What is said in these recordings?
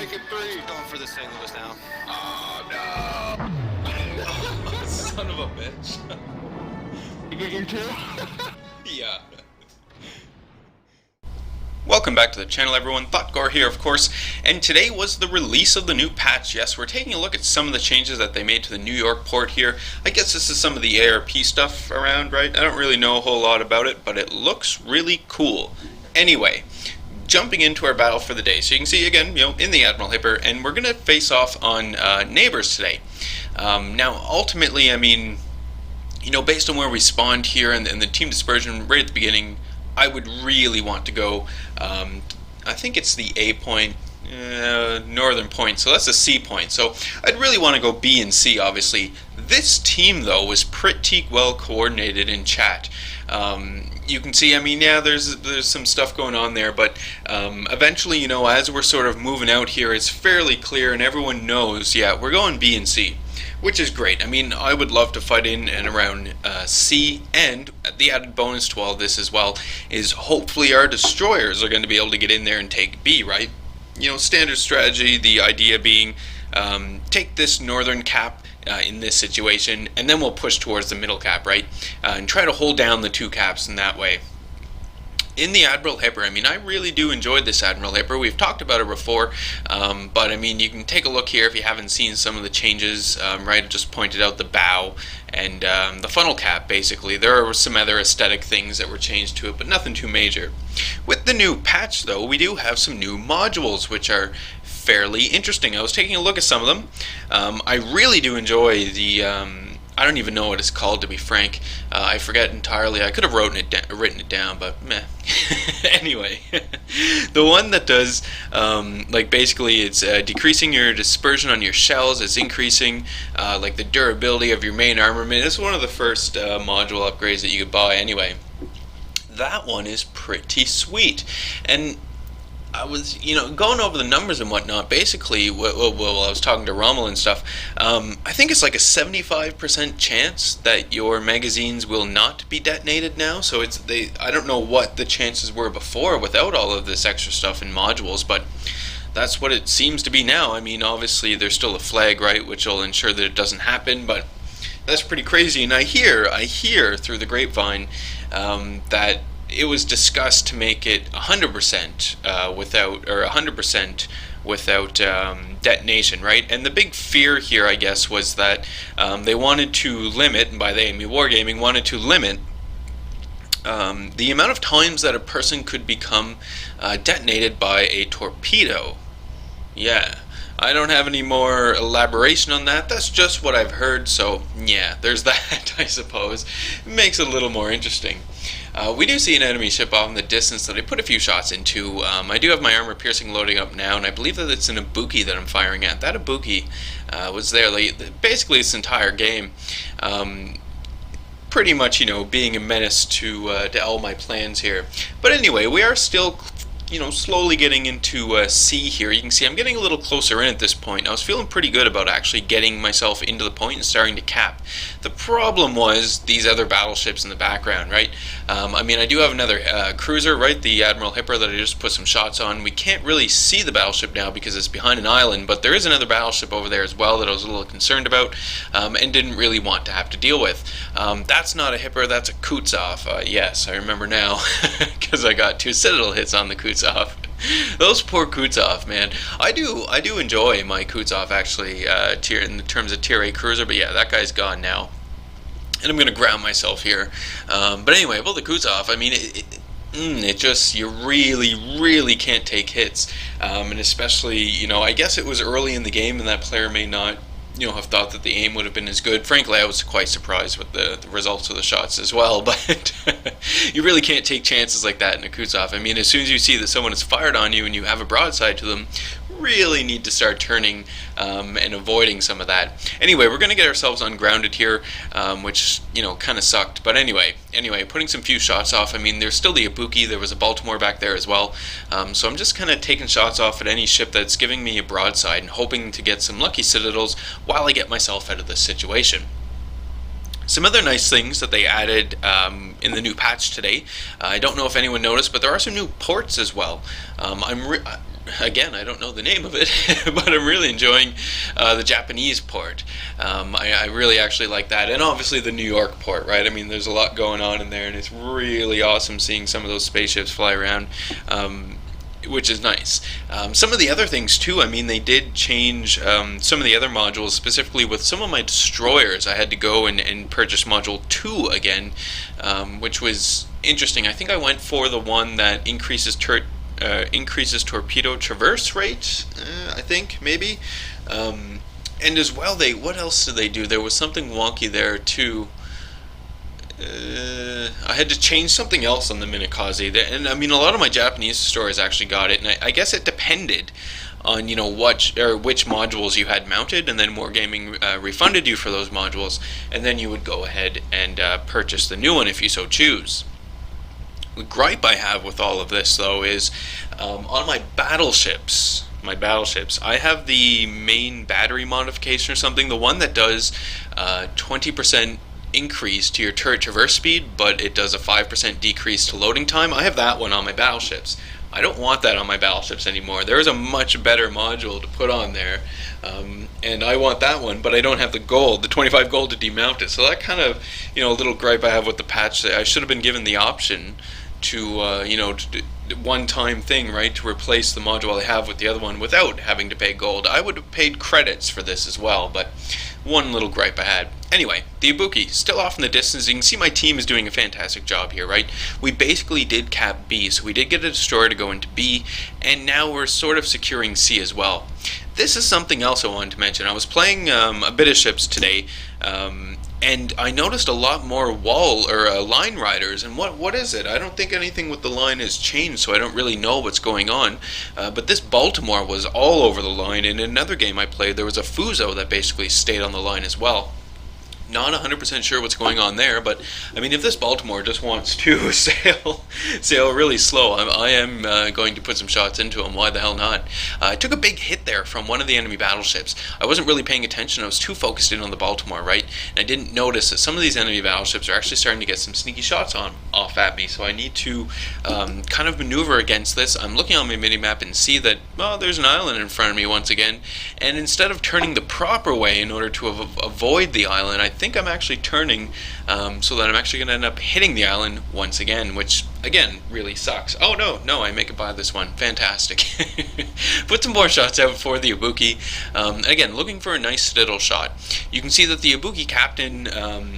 taking three. Going for the St. Louis now. Oh no! Son of a bitch. You get your two? Yeah. Welcome back to the channel, everyone. Thotgor here, of course, and today was the release of the new patch. Yes, we're taking a look at some of the changes that they made to the New York port here. I guess this is some of the ARP stuff around, right? I don't really know a whole lot about it, but it looks really cool. Anyway, jumping into our battle for the day. So you can see, again, in the Admiral Hipper, and we're going to face off on neighbors today. Now, ultimately, I mean, based on where we spawned here and the team dispersion right at the beginning, I would really want to go, I think it's the A point, northern point, so that's a C point. So I'd really want to go B and C, obviously. This team, though, was pretty well coordinated in chat. You can see, I mean, yeah, there's some stuff going on there, but eventually, as we're sort of moving out here, it's fairly clear and everyone knows, yeah, we're going B and C. Which is great. I mean, I would love to fight in and around C, and the added bonus to all this as well is hopefully our destroyers are going to be able to get in there and take B, right? Standard strategy, the idea being take this northern cap in this situation, and then we'll push towards the middle cap, right? And try to hold down the two caps in that way. In the Admiral Hipper, I mean, I really do enjoy this Admiral Hipper. We've talked about it before, but I mean, you can take a look here if you haven't seen some of the changes, right? I just pointed out the bow and the funnel cap, basically. There are some other aesthetic things that were changed to it, but nothing too major. With the new patch, though, we do have some new modules, which are fairly interesting. I was taking a look at some of them. I really do enjoy the... I don't even know what it's called, to be frank. I forget entirely. I could have written it down, but meh. Anyway, the one that does, basically it's decreasing your dispersion on your shells. It's increasing, the durability of your main armament. It's one of the first module upgrades that you could buy anyway. That one is pretty sweet. And I was, going over the numbers and whatnot. Basically, well, I was talking to Rommel and stuff. I think it's like a 75% chance that your magazines will not be detonated now. So I don't know what the chances were before without all of this extra stuff in modules, but that's what it seems to be now. I mean, obviously there's still a flag, right, which will ensure that it doesn't happen, but that's pretty crazy. And I hear through the grapevine that it was discussed to make it 100% without detonation, right? And the big fear here, I guess, was that they wanted to limit, and by they I mean Wargaming wanted to limit the amount of times that a person could become detonated by a torpedo. Yeah. I don't have any more elaboration on that. That's just what I've heard, so yeah, there's that, I suppose. It makes it a little more interesting. We do see an enemy ship off in the distance that I put a few shots into. I do have my armor piercing loading up now, and I believe that it's an Ibuki that I'm firing at. That Ibuki was there basically this entire game. Pretty much, being a menace to all my plans here. But anyway, we are still slowly getting into C here. You can see I'm getting a little closer in at this point. I was feeling pretty good about actually getting myself into the point and starting to cap. The problem was these other battleships in the background, right? I mean, I do have another cruiser, right? The Admiral Hipper that I just put some shots on. We can't really see the battleship now because it's behind an island, but there is another battleship over there as well that I was a little concerned about and didn't really want to have to deal with. That's not a Hipper, that's a Kutzov. Yes, I remember now because I got 2 Citadel hits on the Kutzov. Those poor Kutzov, man. I do enjoy my Kutzov actually, in terms of tier A cruiser, but yeah, that guy's gone now. And I'm gonna ground myself here. But anyway, well, the Kutzov, I mean, it just, you really can't take hits. And especially, I guess it was early in the game and that player may not have thought that the aim would have been as good. Frankly, I was quite surprised with the results of the shots as well, but you really can't take chances like that in a Kutzov. I mean, as soon as you see that someone has fired on you and you have a broadside to them, really need to start turning and avoiding some of that. Anyway, we're going to get ourselves ungrounded here, which, kind of sucked. But anyway, putting some few shots off. I mean, there's still the Ibuki. There was a Baltimore back there as well. So I'm just kind of taking shots off at any ship that's giving me a broadside and hoping to get some lucky citadels while I get myself out of this situation. Some other nice things that they added in the new patch today. I don't know if anyone noticed, but there are some new ports as well. I'm again, I don't know the name of it, but I'm really enjoying the Japanese port. I really actually like that, and obviously the New York port, right? I mean, there's a lot going on in there, and it's really awesome seeing some of those spaceships fly around. Which is nice. Some of the other things too, I mean, they did change some of the other modules, specifically with some of my destroyers. I had to go and purchase module 2 again, which was interesting. I think I went for the one that increases torpedo traverse rate, I think, maybe. And as well, what else did they do? There was something wonky there too. I had to change something else on the Minakaze, and I mean a lot of my Japanese stores actually got it, and I guess it depended on which modules you had mounted, and then Wargaming refunded you for those modules, and then you would go ahead and purchase the new one if you so choose. The gripe I have with all of this though is on my battleships, I have the main battery modification or something, the one that does 20% increase to your turret traverse speed, but it does a 5% decrease to loading time. I have that one on my battleships. I don't want that on my battleships anymore. There is a much better module to put on there, and I want that one, but I don't have the 25 gold to demount it. So that kind of, a little gripe I have with the patch. I should have been given the option to, one-time thing, right, to replace the module I have with the other one without having to pay gold. I would have paid credits for this as well, but one little gripe I had. Anyway, the Ibuki, still off in the distance. You can see my team is doing a fantastic job here, right? We basically did cap B, so we did get a destroyer to go into B, and now we're sort of securing C as well. This is something else I wanted to mention. I was playing a bit of ships today, and I noticed a lot more line riders. And what is it? I don't think anything with the line has changed, so I don't really know what's going on. But this Baltimore was all over the line. And in another game I played, there was a Fuso that basically stayed on the line as well. Not 100% sure what's going on there, but I mean, if this Baltimore just wants to sail really slow, I am going to put some shots into him. Why the hell not? I took a big hit there from one of the enemy battleships. I wasn't really paying attention. I was too focused in on the Baltimore, right? And I didn't notice that some of these enemy battleships are actually starting to get some sneaky shots off at me. So I need to kind of maneuver against this. I'm looking on my minimap and see that, well, there's an island in front of me once again. And instead of turning the proper way in order to avoid the island, I think I'm actually turning so that I'm actually going to end up hitting the island once again, which again really sucks. Oh no, I make it by this one. Fantastic. Put some more shots out for the Ibuki. Again, looking for a nice citadel shot. You can see that the Ibuki captain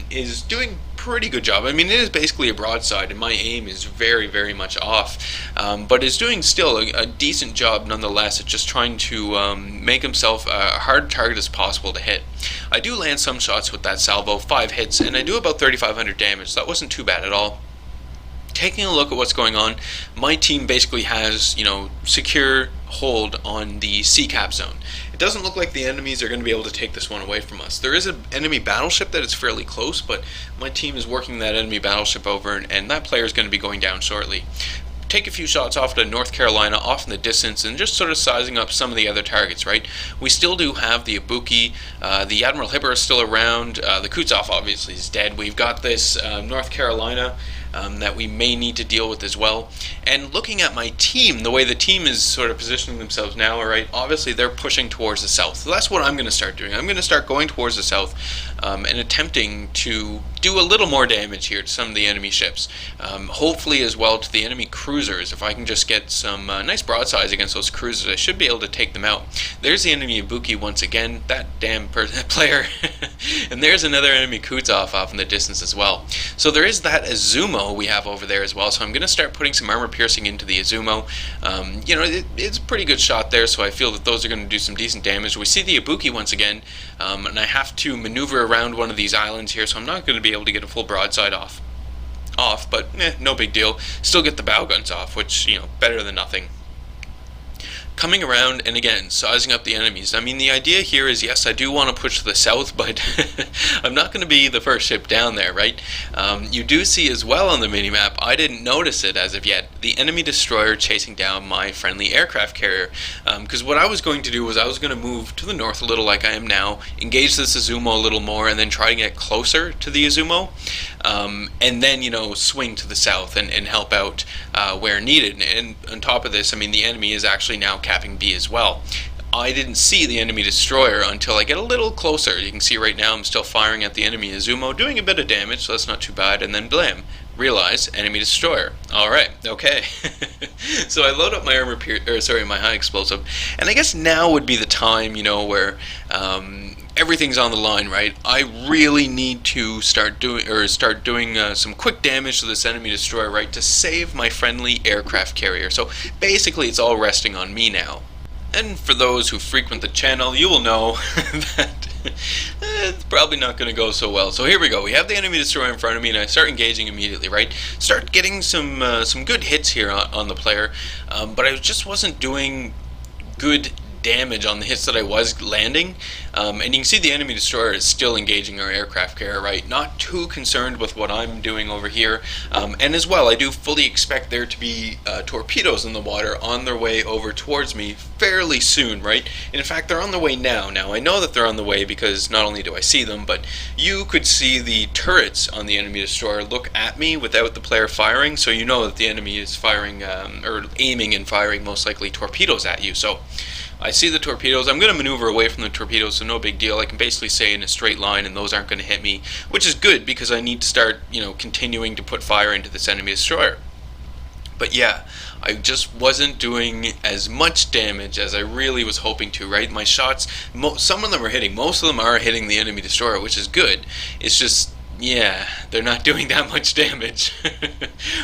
is doing pretty good job. I mean, it is basically a broadside, and my aim is very, very much off, but is doing still a decent job nonetheless at just trying to make himself a hard target as possible to hit. I do land some shots with that salvo, 5 hits, and I do about 3,500 damage, so that wasn't too bad at all. Taking a look at what's going on, my team basically has, secure hold on the sea cap zone. It doesn't look like the enemies are going to be able to take this one away from us. There is an enemy battleship that is fairly close, but my team is working that enemy battleship over, and that player is going to be going down shortly. Take a few shots off to North Carolina, off in the distance, and just sort of sizing up some of the other targets, right? We still do have the Ibuki, the Admiral Hipper is still around, the Kutsov obviously is dead. We've got this North Carolina that we may need to deal with as well. And looking at my team, the way the team is sort of positioning themselves now, right, obviously they're pushing towards the south. So that's what I'm going to start doing. I'm going to start going towards the south and attempting to do a little more damage here to some of the enemy ships. Hopefully as well to the enemy cruisers. If I can just get some nice broadsides against those cruisers, I should be able to take them out. There's the enemy Ibuki once again, that damn player. And there's another enemy Kutsov off in the distance as well. So there is that Azumo we have over there as well, so I'm going to start putting some armor piercing into the Azumo. It's a pretty good shot there, so I feel that those are going to do some decent damage. We see the Ibuki once again, and I have to maneuver around one of these islands here, so I'm not going to be able to get a full broadside off, but no big deal. Still get the bow guns off, which, better than nothing. Coming around and again sizing up the enemies. I mean, the idea here is, yes, I do want to push to the south, but I'm not going to be the first ship down there, right? You do see as well on the minimap, I didn't notice it as of yet, the enemy destroyer chasing down my friendly aircraft carrier. Because what I was going to do was I was going to move to the north a little like I am now, engage this Azumo a little more, and then try to get closer to the Azumo, and then, swing to the south and help out where needed. And on top of this, I mean, the enemy is actually now capping B as well. I didn't see the enemy destroyer until I get a little closer. You can see right now I'm still firing at the enemy Izumo, doing a bit of damage, so that's not too bad, and then blam, realize enemy destroyer. Alright, okay. So I load up my my high explosive, and I guess now would be the time, where everything's on the line, right? I really need to start doing some quick damage to this enemy destroyer, right, to save my friendly aircraft carrier. So basically it's all resting on me now. And for those who frequent the channel, you will know that it's probably not going to go so well. So here we go. We have the enemy destroyer in front of me, and I start engaging immediately, right? Start getting some good hits here on the player, but I just wasn't doing good damage on the hits that I was landing, and you can see the enemy destroyer is still engaging our aircraft carrier, right? Not too concerned with what I'm doing over here, and as well I do fully expect there to be torpedoes in the water on their way over towards me fairly soon, right? And in fact they're on the way now. Now I know that they're on the way because not only do I see them, but you could see the turrets on the enemy destroyer look at me without the player firing, so you know that the enemy is firing or aiming and firing most likely torpedoes at you. So I see the torpedoes. I'm going to maneuver away from the torpedoes, so no big deal. I can basically stay in a straight line and those aren't going to hit me, which is good because I need to start, continuing to put fire into this enemy destroyer. But yeah, I just wasn't doing as much damage as I really was hoping to, right? My shots, some of them are hitting. Most of them are hitting the enemy destroyer, which is good. It's just, yeah, they're not doing that much damage.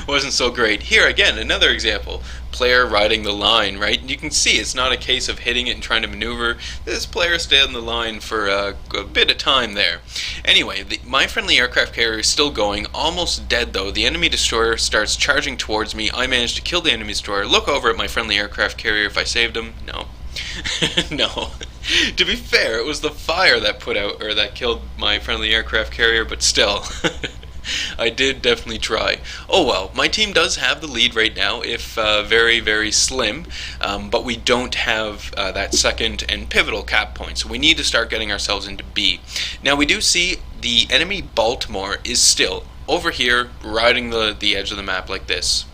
Wasn't so great. Here again, another example. Player riding the line, right? You can see it's not a case of hitting it and trying to maneuver. This player stayed on the line for a bit of time there. Anyway, my friendly aircraft carrier is still going, almost dead though. The enemy destroyer starts charging towards me. I managed to kill the enemy destroyer. Look over at my friendly aircraft carrier if I saved him. No. No. To be fair, it was the fire that that killed my friendly aircraft carrier, but still. I did definitely try. Oh well, my team does have the lead right now, if very, very slim, but we don't have that second and pivotal cap point, so we need to start getting ourselves into B. Now we do see the enemy Baltimore is still over here riding the edge of the map like this.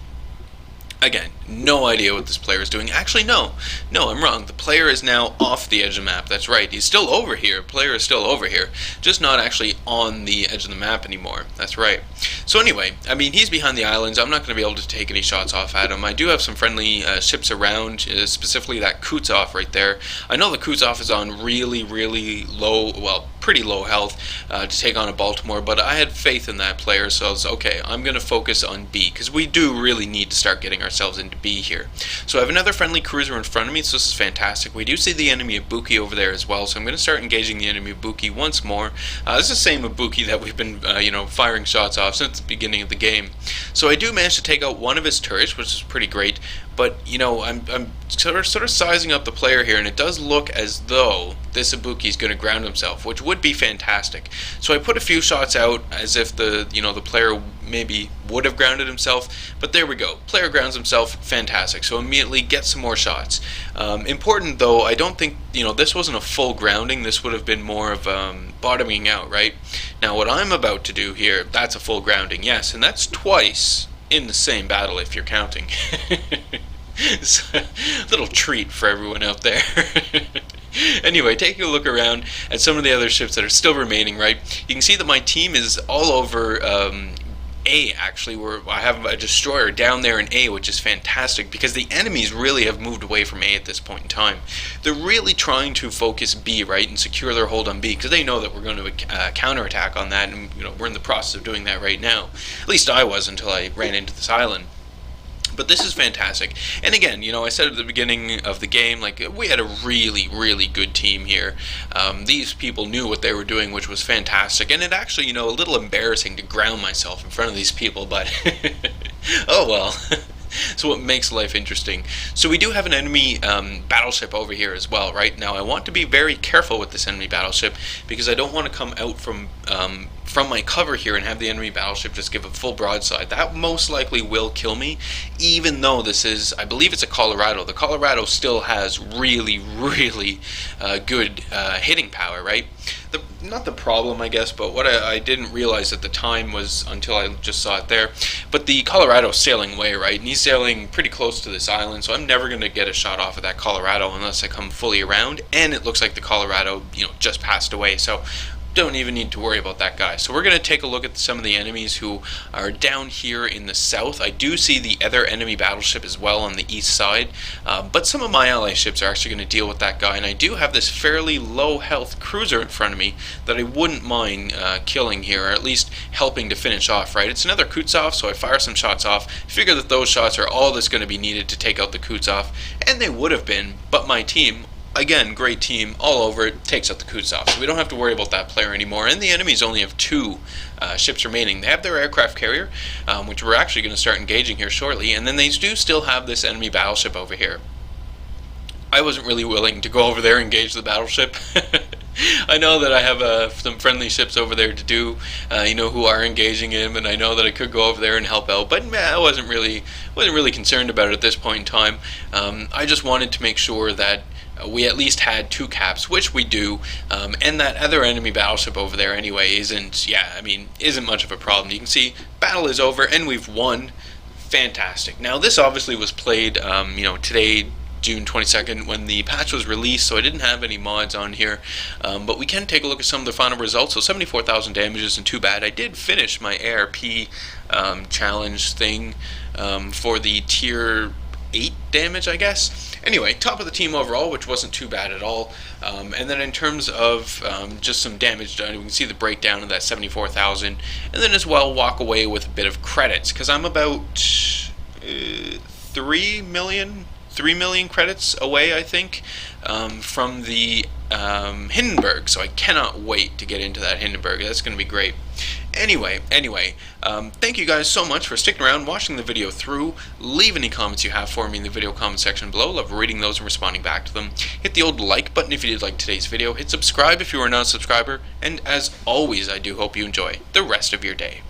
Again, no idea what this player is doing. Actually, no, I'm wrong. The player is now off the edge of the map. That's right. He's still over here. Player is still over here, just not actually on the edge of the map anymore. That's right. So anyway, I mean, he's behind the islands. I'm not going to be able to take any shots off at him. I do have some friendly ships around, specifically that Kutuzov right there. I know the Kutuzov is on really, really low, well, pretty low health to take on a Baltimore, but I had faith in that player, so I was okay, I'm going to focus on B, because we do really need to start getting ourselves into B here. So I have another friendly cruiser in front of me, so this is fantastic. We do see the enemy Ibuki over there as well, so I'm going to start engaging the enemy Ibuki once more. This is the same Ibuki that we've been firing shots off since the beginning of the game. So I do manage to take out one of his turrets, which is pretty great, but I'm sort of sizing up the player here, and it does look as though this Ibuki is going to ground himself, which would be fantastic. So I put a few shots out as if the player maybe would have grounded himself, but there we go. Player grounds himself, fantastic. So immediately get some more shots. Important though, I don't think this wasn't a full grounding. This would have been more of bottoming out, right? Now what I'm about to do here, that's a full grounding, yes, and that's twice in the same battle if you're counting. It's a little treat for everyone out there. Anyway, taking a look around at some of the other ships that are still remaining, right? You can see that my team is all over A, actually, where I have a destroyer down there in A, which is fantastic because the enemies really have moved away from A at this point in time. They're really trying to focus B, right, and secure their hold on B because they know that we're going to counterattack on that, and we're in the process of doing that right now. At least I was until I ran into this island. But this is fantastic. And again, I said at the beginning of the game, like, we had a really, really good team here. These people knew what they were doing, which was fantastic. And it actually, a little embarrassing to ground myself in front of these people, but oh well. So what makes life interesting. So we do have an enemy battleship over here as well, right? Now I want to be very careful with this enemy battleship because I don't want to come out from my cover here and have the enemy battleship just give a full broadside. That most likely will kill me, even though this is, I believe it's a Colorado. The Colorado still has really, really good hitting power, right? not the problem, I guess, but what I didn't realize at the time was, until I just saw it there, but the Colorado's sailing away, right? And he's sailing pretty close to this island, so I'm never going to get a shot off of that Colorado unless I come fully around, and it looks like the Colorado, just passed away, so don't even need to worry about that guy. So we're going to take a look at some of the enemies who are down here in the south. I do see the other enemy battleship as well on the east side, but some of my ally ships are actually going to deal with that guy, and I do have this fairly low health cruiser in front of me that I wouldn't mind killing here, or at least helping to finish off, right? It's another Kutsov, so I fire some shots off, figure that those shots are all that's going to be needed to take out the Kutsov, and they would have been, but my team, again, great team, all over it, takes out the Kutsov. So we don't have to worry about that player anymore. And the enemies only have 2 ships remaining. They have their aircraft carrier, which we're actually going to start engaging here shortly. And then they do still have this enemy battleship over here. I wasn't really willing to go over there and engage the battleship. I know that I have some friendly ships over there to do, who are engaging him, and I know that I could go over there and help out, but I wasn't really concerned about it at this point in time. I just wanted to make sure that we at least had 2 caps, which we do, and that other enemy battleship over there anyway isn't much of a problem. You can see battle is over and we've won. Fantastic. Now this obviously was played, today, June 22nd, when the patch was released, so I didn't have any mods on here, but we can take a look at some of the final results. So 74,000 damage isn't too bad. I did finish my ARP challenge thing for the tier 8 damage, I guess. Anyway, top of the team overall, which wasn't too bad at all. And then in terms of just some damage done, we can see the breakdown of that 74,000, and then as well walk away with a bit of credits, because I'm about 3 million credits away, I think, from the Hindenburg, so I cannot wait to get into that Hindenburg. That's going to be great. Anyway, thank you guys so much for sticking around, watching the video through. Leave any comments you have for me in the video comment section below. Love reading those and responding back to them. Hit the old like button if you did like today's video. Hit subscribe if you are not a subscriber. And as always, I do hope you enjoy the rest of your day.